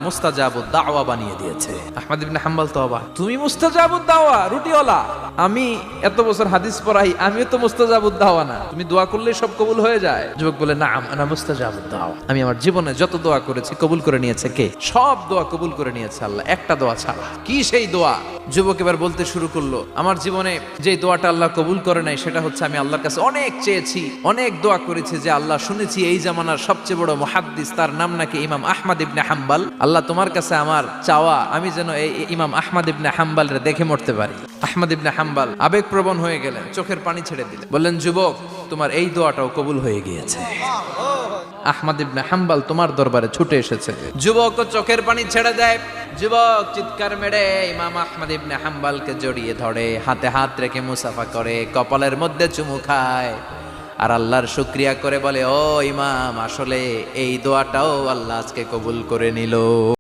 মুস্তাজাবুদ দাওয়া বানিয়ে দিয়েছে। আহমদ ইবনে হাম্বল তো অবাক, তুমি মুস্তাজাবুদ দাওয়া রুটিওয়ালা, আমি এত বছর হাদিস পড়াই, আমিও তো মুস্তাজাবুদ দাওয়া না, তুমি দোয়া করলে সব কবুল হয়ে যায়? যুবক বলে, নাম আনা মুস্তাজাবুদ দাওয়া, আমি আমার জীবনে যত দোয়া করেছি কবুল করে নিয়েছে কে? সব দোয়া কবুল করে নিয়েছে আল্লাহ, একটা দোয়া ছাড়া। কি সেই দোয়া? যুবক এবার বলতে শুরু করলো, আমার জীবনে যে দোয়াটা আল্লাহ কবুল করে নাই সেটা হচ্ছে আমি আল্লাহর কাছে অনেক চেয়েছি, অনেক দোয়া করেছি, যে আল্লাহ শুনেছি এই জামানার সবচেয়ে বড় মুহাদ্দিস, তার নাম নাকি ইমাম আহমদ ইবনে হাম্বল, আল্লাহ তোমার কাছে আমার চাওয়া আমি যেন এই ইমাম আহমদ ইবনে হাম্বলের দেখে মরতে পারি। আহমদ ইবনে হাম্বল আবেগপ্রবণ হয়ে গেলেন, চোখের পানি ছেড়ে দিলেন, বললেন, যুবক তোমার এই দোয়াটাও কবুল হয়ে গিয়েছে, আহমদ ইবনে হাম্বল তোমার দরবারে ছুটে এসেছে। যুবক চোখের পানি ছেড়ে দেয়, যুবক চিৎকার মেরে ইমাম আহমদ ইবনে হাম্বলকে জড়িয়ে ধরে, হাতে হাত রেখে মুসাফা করে, কপালের মধ্যে চুমু খায় আর আল্লাহর শুকরিয়া করে বলে, ও ইমাম, আসলে এই দোয়াটাও আল্লাহ আজকে কবুল করে নিল।